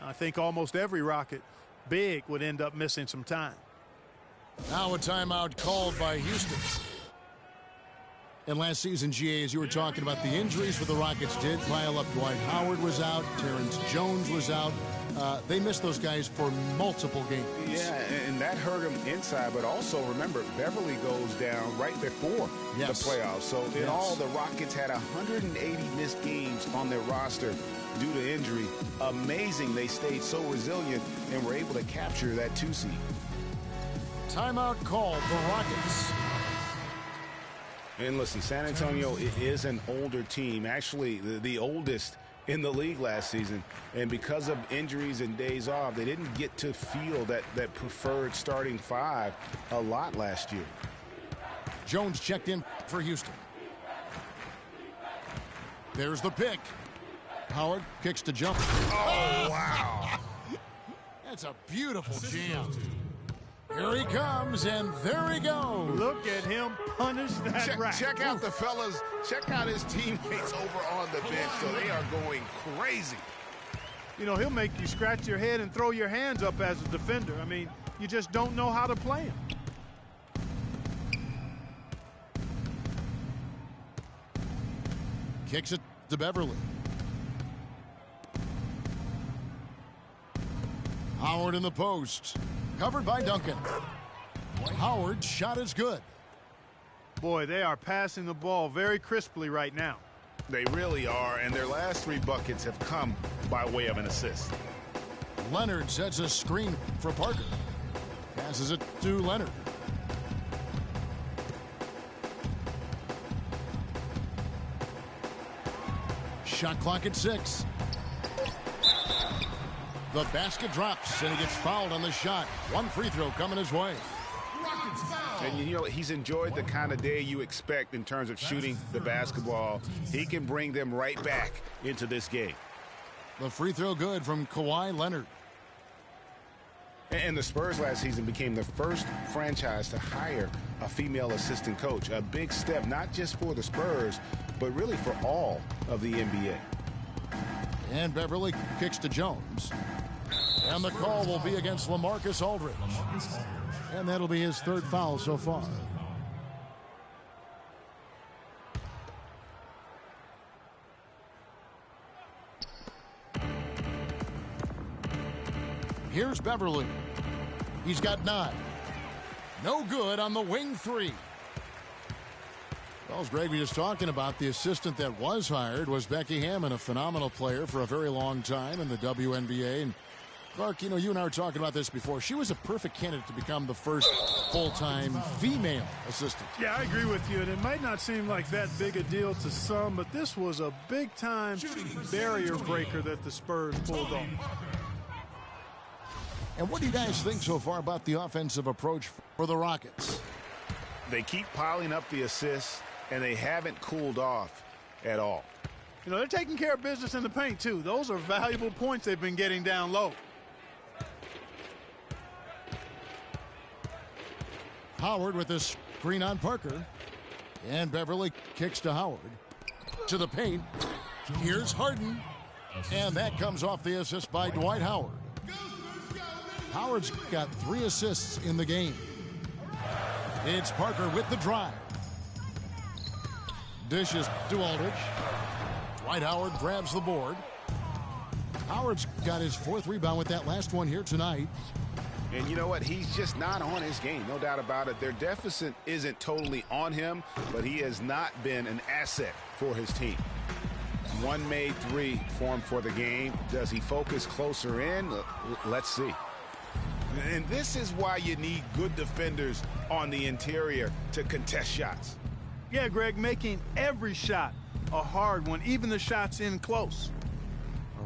I think almost every Rocket big would end up missing some time. Now a timeout called by Houston. And last season, GA, as you were talking about, the injuries for the Rockets did pile up. Dwight Howard was out. Terrence Jones was out. They missed those guys for multiple games. Yeah, and that hurt them inside. But also, remember, Beverly goes down right before the playoffs. So in all, the Rockets had 180 missed games on their roster due to injury. Amazing they stayed so resilient and were able to capture that 2 seed. Timeout called for Rockets. And listen, San Antonio is an older team, actually the oldest in the league last season. And because of injuries and days off, they didn't get to feel that preferred starting 5 a lot last year. Jones checked in for Houston. There's the pick. Howard kicks to jump. Oh, wow. That's a beautiful jam. Here he comes, and there he goes. Look at him punish that rack. Check out the fellas. Check out his teammates over on the bench. So they are going crazy. You know, he'll make you scratch your head and throw your hands up as a defender. I mean, you just don't know how to play him. Kicks it to Beverly. Howard in the post. Covered by Duncan. Howard's shot is good. Boy, they are passing the ball very crisply right now. They really are, and their last 3 buckets have come by way of an assist. Leonard sets a screen for Parker. Passes it to Leonard. Shot clock at 6. The basket drops, and he gets fouled on the shot. 1 free throw coming his way. And you know, he's enjoyed the kind of day you expect in terms of shooting the basketball. He can bring them right back into this game. The free throw good from Kawhi Leonard. And the Spurs last season became the first franchise to hire a female assistant coach. A big step, not just for the Spurs, but really for all of the NBA. And Beverly kicks to Jones. And the call will be against LaMarcus Aldridge. And that'll be his 3rd foul so far. Here's Beverly. He's got 9. No good on the wing 3. Well, as Greg was just talking about, the assistant that was hired was Becky Hammon, a phenomenal player for a very long time in the WNBA. And Clark, you know, you and I were talking about this before. She was a perfect candidate to become the first full-time female assistant. Yeah, I agree with you. And it might not seem like that big a deal to some, but this was a big-time barrier breaker that the Spurs pulled off. And what do you guys think so far about the offensive approach for the Rockets? They keep piling up the assists, and they haven't cooled off at all. You know, they're taking care of business in the paint, too. Those are valuable points they've been getting down low. Howard with this screen on Parker. And Beverly kicks to Howard. To the paint. Here's Harden. And that comes off the assist by Dwight Howard. Howard's got 3 assists in the game. It's Parker with the drive. Dishes to Aldridge. Dwight Howard grabs the board. Howard's got his 4th rebound with that last one here tonight. And you know what? He's just not on his game. No doubt about it. Their deficit isn't totally on him, but he has not been an asset for his team. One made 3 for him for the game. Does he focus closer in? Let's see. And this is why you need good defenders on the interior to contest shots. Yeah, Greg, making every shot a hard one, even the shots in close.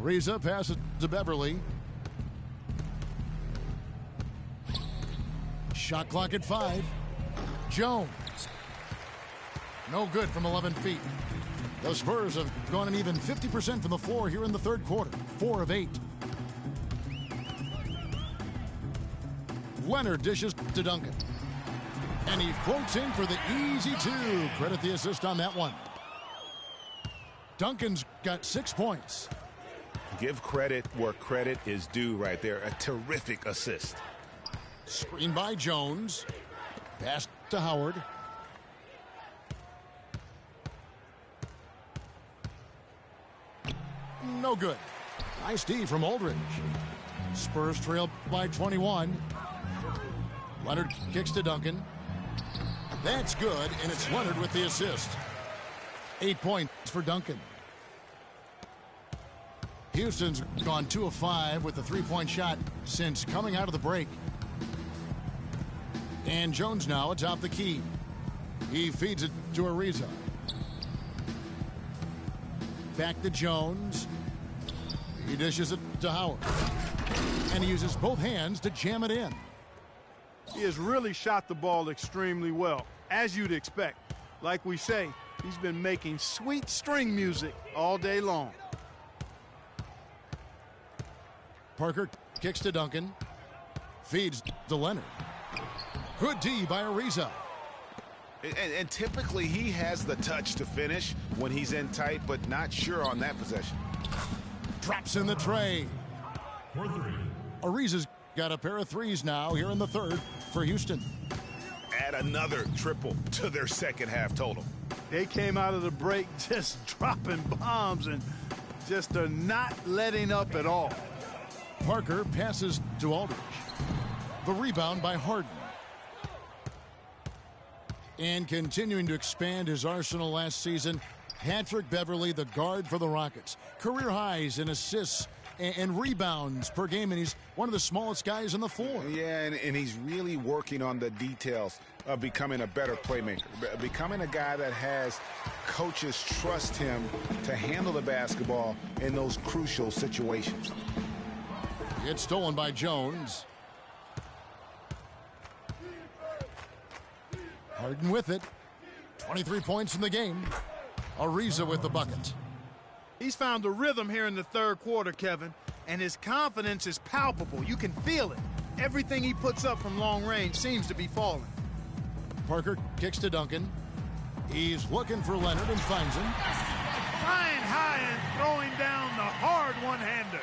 Ariza passes to Beverly. Shot clock at 5. Jones. No good from 11 feet. The Spurs have gone an even 50% from the floor here in the 3rd quarter. 4 of 8. Leonard dishes to Duncan. And he floats in for the easy 2. Credit the assist on that one. Duncan's got 6 points. Give credit where credit is due right there. A terrific assist. Screen by Jones. Pass to Howard. No good. Nice D from Aldridge. Spurs trail by 21. Leonard kicks to Duncan. That's good, and it's Leonard with the assist. 8 points for Duncan. Houston's gone 2 of 5 with the 3-point shot since coming out of the break. And Jones now atop the key. He feeds it to Ariza. Back to Jones. He dishes it to Howard. And he uses both hands to jam it in. He has really shot the ball extremely well, as you'd expect. Like we say, he's been making sweet string music all day long. Parker kicks to Duncan. Feeds to Leonard. Good D by Ariza. And typically he has the touch to finish when he's in tight, but not sure on that possession. Drops in the tray. For 3. Ariza's got a pair of 3s now here in the 3rd for Houston. Add another triple to their second half total. They came out of the break just dropping bombs and just are not letting up at all. Parker passes to Aldridge. The rebound by Harden. And continuing to expand his arsenal last season, Patrick Beverly, the guard for the Rockets. Career highs in assists and rebounds per game, and he's one of the smallest guys on the floor. Yeah, and he's really working on the details of becoming a better playmaker, becoming a guy that has coaches trust him to handle the basketball in those crucial situations. It's stolen by Jones. Harden with it. 23 points in the game. Ariza with the bucket. He's found a rhythm here in the 3rd quarter, Kevin, and his confidence is palpable. You can feel it. Everything he puts up from long range seems to be falling. Parker kicks to Duncan. He's looking for Leonard and finds him. Flying high and throwing down the hard one-hander.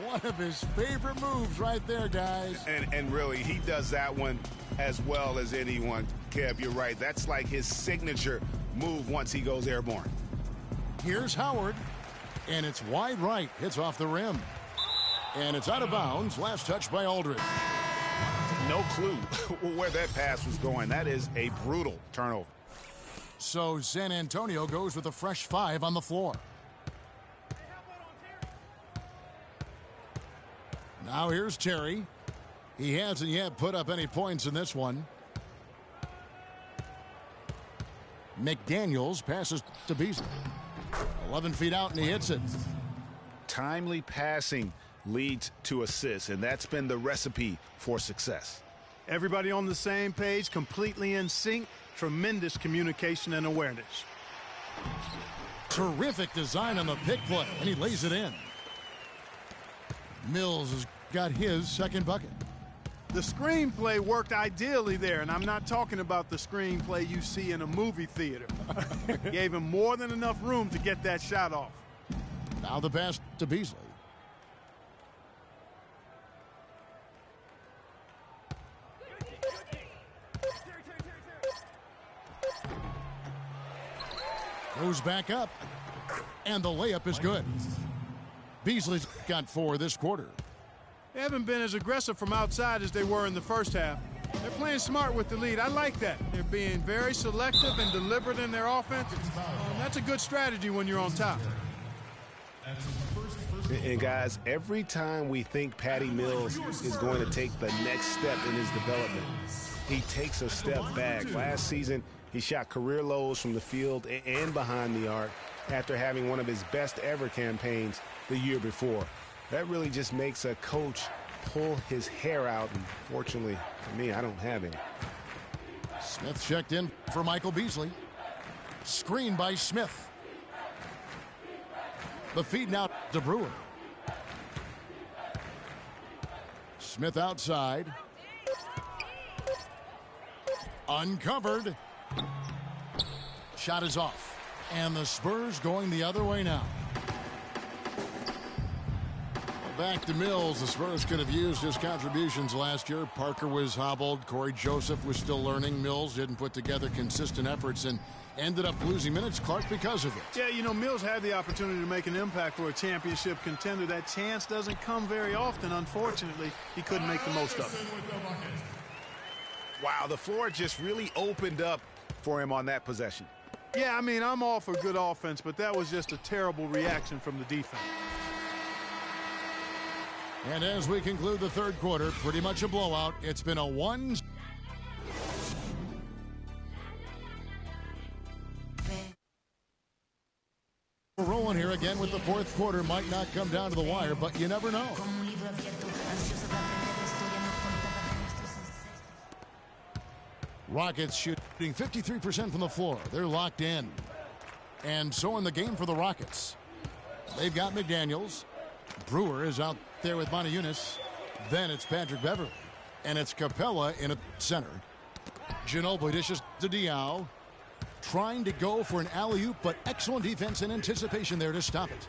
One of his favorite moves right there, guys. And really, he does that one as well as anyone. Kev, you're right. That's like his signature move once he goes airborne. Here's Howard, and it's wide right. Hits off the rim. And it's out of bounds. Last touch by Aldridge. No clue where that pass was going. That is a brutal turnover. So San Antonio goes with a fresh 5 on the floor. Now here's Terry. He hasn't yet put up any points in this one. McDaniels passes to Beasley. 11 feet out, and he hits it. Timely passing leads to assists, and that's been the recipe for success. Everybody on the same page, completely in sync. Tremendous communication and awareness. Terrific design on the pick play, and he lays it in. Mills has got his second bucket. The screenplay worked ideally there, and I'm not talking about the screenplay you see in a movie theater. Gave him more than enough room to get that shot off. Now the pass to Beasley. Goes back up, and the layup is good. Beasley's got 4 this quarter. They haven't been as aggressive from outside as they were in the first half. They're playing smart with the lead. I like that. They're being very selective and deliberate in their offense. That's a good strategy when you're on top. And guys, every time we think Patty Mills is going to take the next step in his development, he takes a step back. Last season, he shot career lows from the field and behind the arc after having one of his best ever campaigns the year before. That really just makes a coach pull his hair out, and fortunately for me, I don't have any. Smith checked in for Michael Beasley. Screen by Smith. The feed now to Brewer. Smith outside. Uncovered. Shot is off. And the Spurs going the other way now. Back to Mills. The Spurs could have used his contributions last year. Parker was hobbled. Corey Joseph was still learning. Mills didn't put together consistent efforts and ended up losing minutes, Clark, because of it. Yeah, you know, Mills had the opportunity to make an impact for a championship contender. That chance doesn't come very often. Unfortunately, he couldn't make the most of it. Wow, the floor just really opened up for him on that possession. Yeah, I mean, I'm all for good offense, but that was just a terrible reaction from the defense. And as we conclude the third quarter, pretty much a blowout. It's been a 1. Rolling here again with the fourth quarter. Might not come down to the wire, but you never know. Rockets shooting 53% from the floor. They're locked in. And so in the game for the Rockets. They've got McDaniels. Brewer is out there with Montejunas. Then it's Patrick Beverley. And it's Capella in a center. Ginobili dishes to Diaw. Trying to go for an alley-oop, but excellent defense and anticipation there to stop it.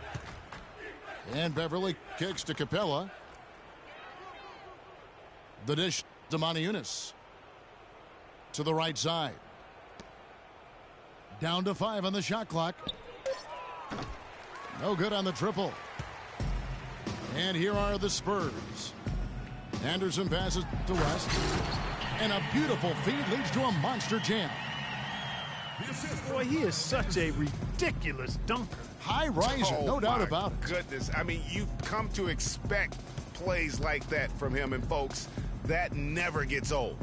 And Beverley kicks to Capella. The dish to Montejunas. To the right side. Down to 5 on the shot clock. No good on the triple. And here are the Spurs. Anderson passes to West. And a beautiful feed leads to a monster jam. Boy, he is such a ridiculous dunker. High riser, no doubt about it. Goodness, I mean, you've come to expect plays like that from him, and folks, that never gets old.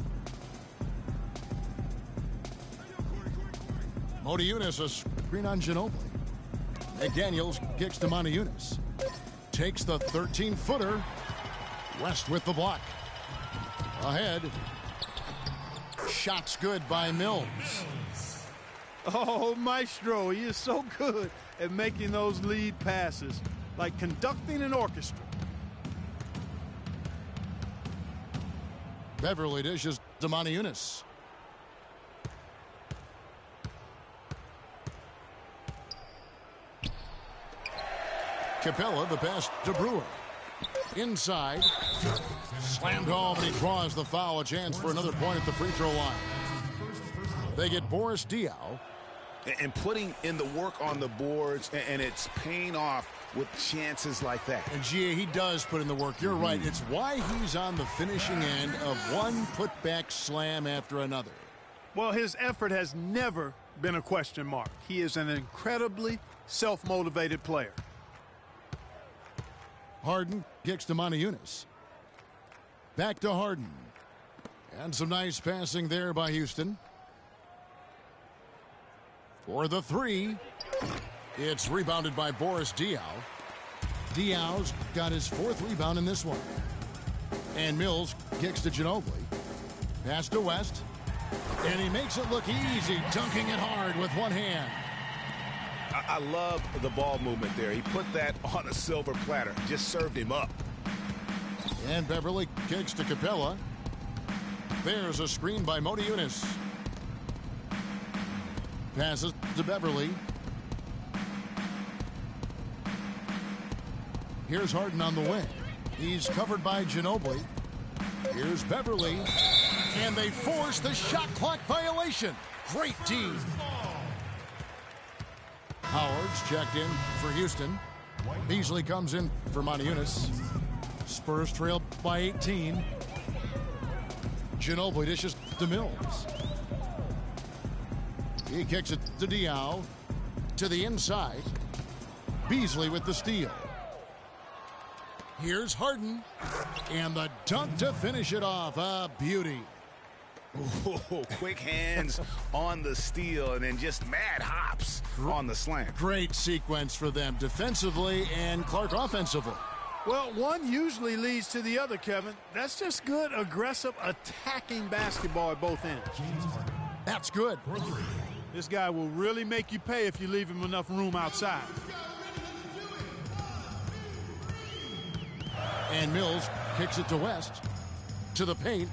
Montejunas, a screen on Ginobili. McDaniels kicks to Montejunas. Takes the 13-footer. West with the block. Ahead. Shots good by Mills. Oh, Maestro, he is so good at making those lead passes, like conducting an orchestra. Beverley dishes to Montejunas. Capella, the pass to Brewer. Inside. Slammed home, and he draws the foul. A chance for another point at the free throw line. They get Boris Diaw. And putting in the work on the boards, and it's paying off with chances like that. And Gia, he does put in the work. You're right. It's why he's on the finishing end of one putback slam after another. Well, his effort has never been a question mark. He is an incredibly self-motivated player. Harden kicks to Montejunas. Back to Harden. And some nice passing there by Houston. For the 3. It's rebounded by Boris Diaw. Diaw's got his 4th rebound in this one. And Mills kicks to Ginobili. Pass to West. And he makes it look easy, dunking it hard with one hand. I love the ball movement there. He put that on a silver platter. Just served him up. And Beverley kicks to Capella. There's a screen by Montejunas. Passes to Beverley. Here's Harden on the wing. He's covered by Ginobili. Here's Beverley. And they force the shot clock violation. Great team. Howard's checked in for Houston. Beasley comes in for Montiunas. Spurs trail by 18. Ginobili dishes to Mills. He kicks it to Diaw. To the inside. Beasley with the steal. Here's Harden. And the dunk to finish it off. A beauty. Ooh, quick hands on the steal and then just mad hops on the slam. Great sequence for them defensively and Clark offensively. Well, one usually leads to the other, Kevin. That's just good, aggressive, attacking basketball at both ends. That's good. This guy will really make you pay if you leave him enough room outside. And Mills kicks it to West. To the paint.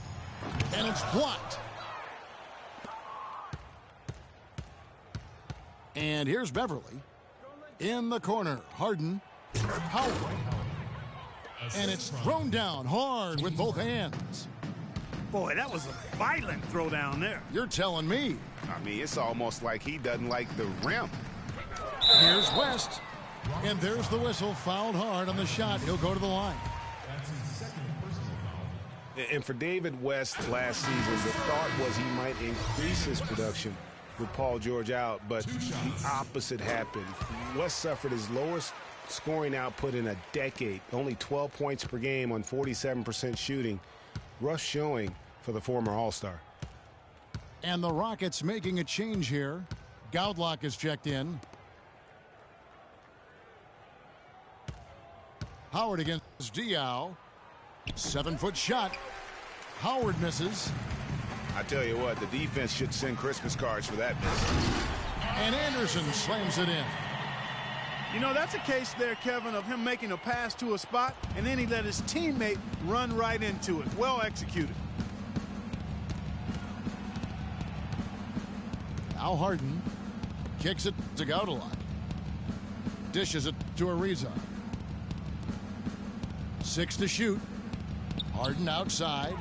And it's blocked. And here's Beverly. In the corner. Harden. Howard. And it's thrown down hard with both hands. Boy, that was a violent throw down there. You're telling me. I mean, it's almost like he doesn't like the rim. Here's West. And there's the whistle. Fouled hard on the shot. He'll go to the line. And for David West last season, the thought was he might increase his production with Paul George out, but the opposite happened. West suffered his lowest scoring output in a decade, only 12 points per game on 47% shooting. Rough showing for the former All-Star. And the Rockets making a change here. Goudlock is checked in. Howard against Diaw. 7-foot shot. Howard misses. I tell you what, the defense should send Christmas cards for that miss. And Anderson slams it in. You know, that's a case there, Kevin, of him making a pass to a spot, and then he let his teammate run right into it. Well executed. Now Harden kicks it to Goudlock. Dishes it to Ariza. 6 to shoot. Harden outside.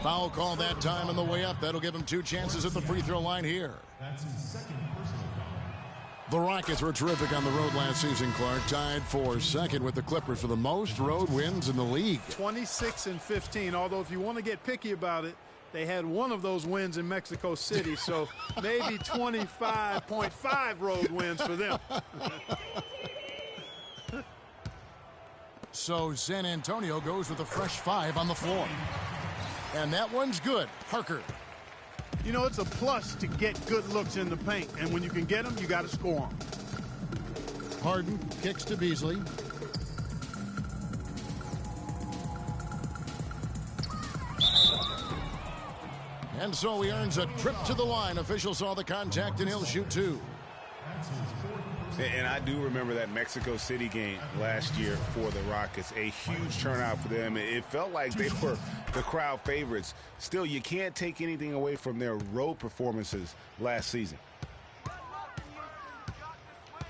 Foul call that time on the way up. That'll give him 2 chances at the free throw line here. That's his second personal foul. The Rockets were terrific on the road last season, Clark. Tied for second with the Clippers for the most road wins in the league. 26-15, although if you want to get picky about it, they had one of those wins in Mexico City, so maybe 25.5 road wins for them. So San Antonio goes with a fresh 5 on the floor. And that one's good. Parker. You know, it's a plus to get good looks in the paint, and when you can get them, you got to score them. Harden kicks to Beasley. And so he earns a trip to the line. Officials saw the contact, and he'll shoot 2. And I do remember that Mexico City game last year for the Rockets. A huge turnout for them. It felt like they were the crowd favorites. Still, you can't take anything away from their road performances last season.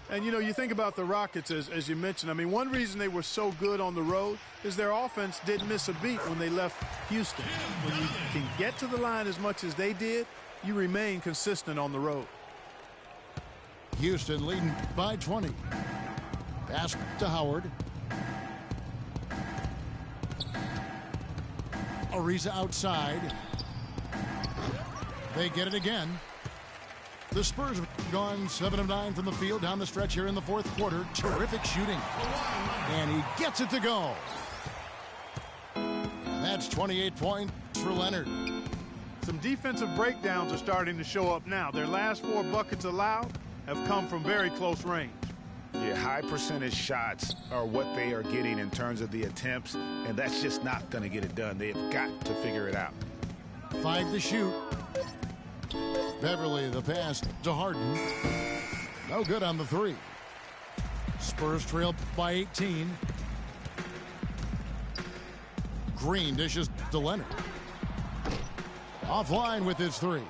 And, you know, you think about the Rockets, as you mentioned. I mean, one reason they were so good on the road is their offense didn't miss a beat when they left Houston. When you can get to the line as much as they did, you remain consistent on the road. Houston leading by 20. Pass to Howard. Ariza outside. They get it again. The Spurs have gone 7 of 9 from the field down the stretch here in the fourth quarter. Terrific shooting. And he gets it to go. And that's 28 points for Leonard. Some defensive breakdowns are starting to show up now. Their last 4 buckets allowed have come from very close range. Yeah, high percentage shots are what they are getting in terms of the attempts, and that's just not going to get it done. They've got to figure it out. 5 to shoot. Beverly, the pass to Harden. No good on the 3. Spurs trail by 18. Green dishes to Leonard. Offline with his 3.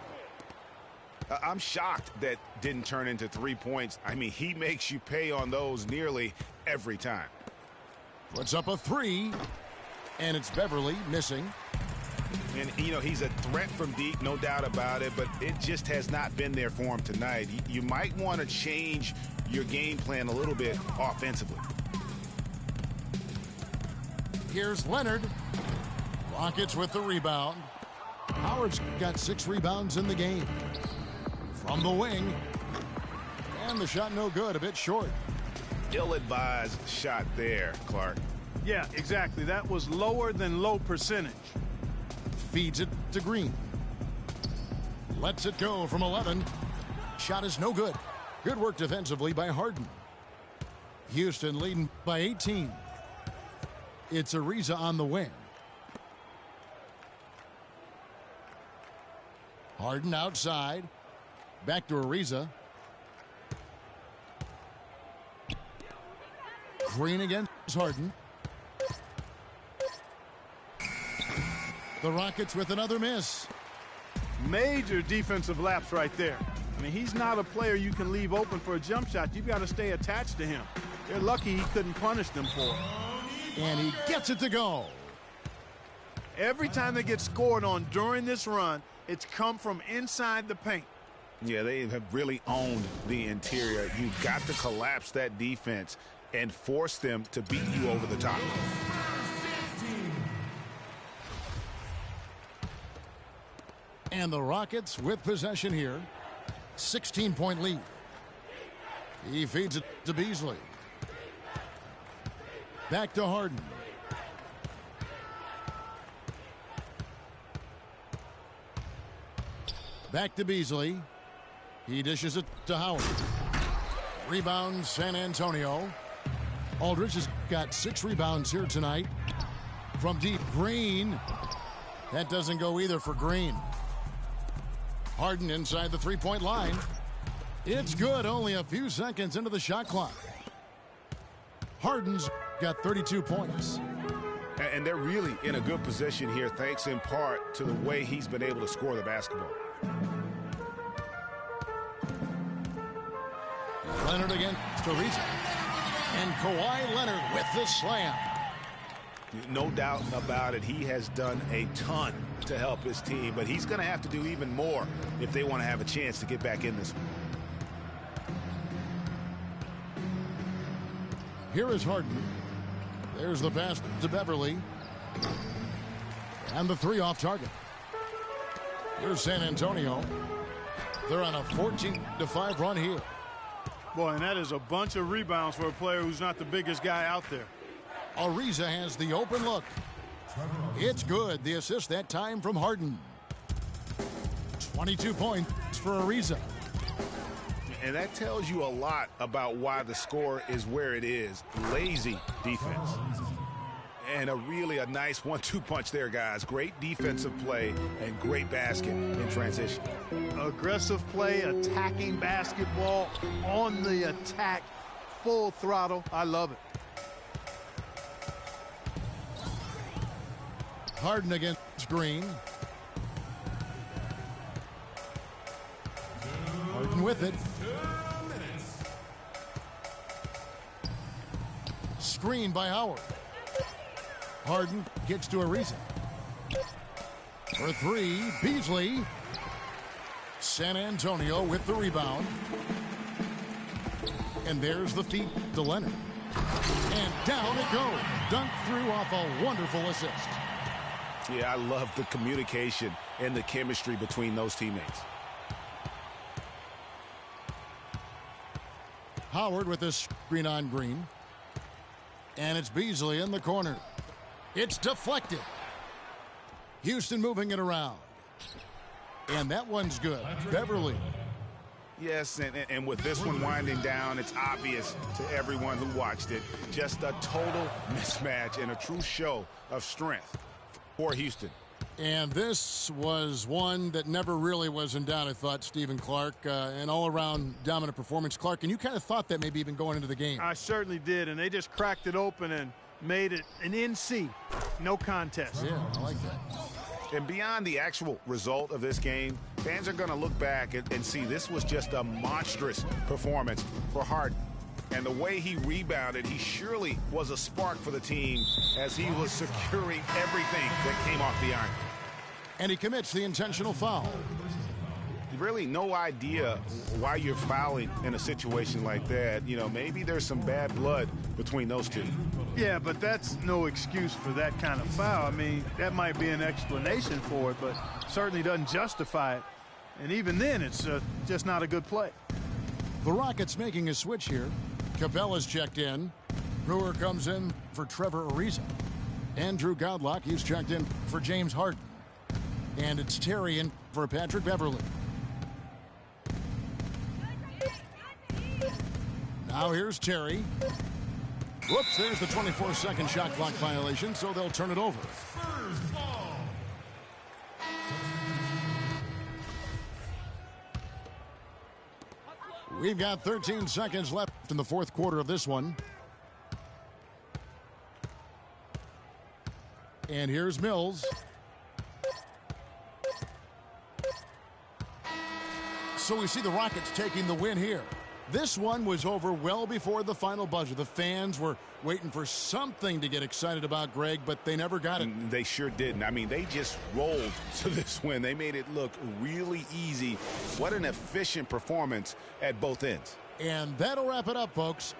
I'm shocked that didn't turn into 3 points. I mean, he makes you pay on those nearly every time. Puts up a 3, and it's Beverly missing. And, you know, he's a threat from deep, no doubt about it, but it just has not been there for him tonight. You might want to change your game plan a little bit offensively. Here's Leonard. Rockets with the rebound. Howard's got 6 rebounds in the game. From the wing. And the shot no good, a bit short. Ill-advised shot there, Clark. Yeah, exactly. That was lower than low percentage. Feeds it to Green. Lets it go from 11. Shot is no good. Good work defensively by Harden. Houston leading by 18. It's Ariza on the wing. Harden outside. Back to Ariza. Green against Harden. The Rockets with another miss. Major defensive lapse right there. I mean, he's not a player you can leave open for a jump shot. You've got to stay attached to him. They're lucky he couldn't punish them for it. And he gets it to go. Every time they get scored on during this run, it's come from inside the paint. Yeah, they have really owned the interior. You've got to collapse that defense and force them to beat you over the top. And the Rockets with possession here. 16-point lead. He feeds it to Beasley. Back to Harden. Back to Beasley. He dishes it to Howard. Rebound San Antonio. Aldridge has got 6 rebounds here tonight. From deep, Green. That doesn't go either for Green. Harden inside the 3-point line. It's good, only a few seconds into the shot clock. Harden's got 32 points. And they're really in a good position here, thanks in part to the way he's been able to score the basketball. Leonard against Ariza. And Kawhi Leonard with the slam. No doubt about it, he has done a ton to help his team, but he's going to have to do even more if they want to have a chance to get back in this one. Here is Harden. There's the pass to Beverly. And the 3 off target. Here's San Antonio. They're on a 14-5 run here. Boy, and that is a bunch of rebounds for a player who's not the biggest guy out there. Ariza has the open look. It's good. The assist that time from Harden. 22 points for Ariza. And that tells you a lot about why the score is where it is. Lazy defense. And a nice 1-2 punch there, guys. Great defensive play and great basket in transition. Aggressive play, attacking basketball, on the attack, full throttle. I love it. Harden against Green. Harden with it. Screen by Howard. Harden gets to Ariza. For 3, Beasley. San Antonio with the rebound. And there's the feed to Leonard. And down it goes. Dunked through off a wonderful assist. Yeah, I love the communication and the chemistry between those teammates. Howard with this screen on Green. And it's Beasley in the corner. It's deflected. Houston moving it around. And that one's good. Beverly. Yes, and with this one winding down, it's obvious to everyone who watched it. Just a total mismatch and a true show of strength for Houston. And this was one that never really was in doubt, I thought, Stephen Clark. An all-around dominant performance. Clark, and you kind of thought that maybe even going into the game. I certainly did, and they just cracked it open and made it an NC. No contest. Yeah, I like that. And beyond the actual result of this game, fans are going to look back and see this was just a monstrous performance for Harden. And the way he rebounded, he surely was a spark for the team as he was securing everything that came off the iron. And he commits the intentional foul. Really no idea why you're fouling in a situation like that. You know, maybe there's some bad blood between those two. Yeah, but that's no excuse for that kind of foul. I mean, that might be an explanation for it, but certainly doesn't justify it. And even then, it's just not a good play. The Rockets making a switch here. Capella's checked in. Brewer comes in for Trevor Ariza. Andrew Godlock, he's checked in for James Harden. And it's Terry in for Patrick Beverly. Now here's Terry. Whoops, there's the 24-second shot clock violation, so they'll turn it over. We've got 13 seconds left in the fourth quarter of this one. And here's Mills. So we see the Rockets taking the win here. This one was over well before the final buzzer. The fans were waiting for something to get excited about, Greg, but they never got it. They sure didn't. I mean, they just rolled to this win. They made it look really easy. What an efficient performance at both ends. And that'll wrap it up, folks.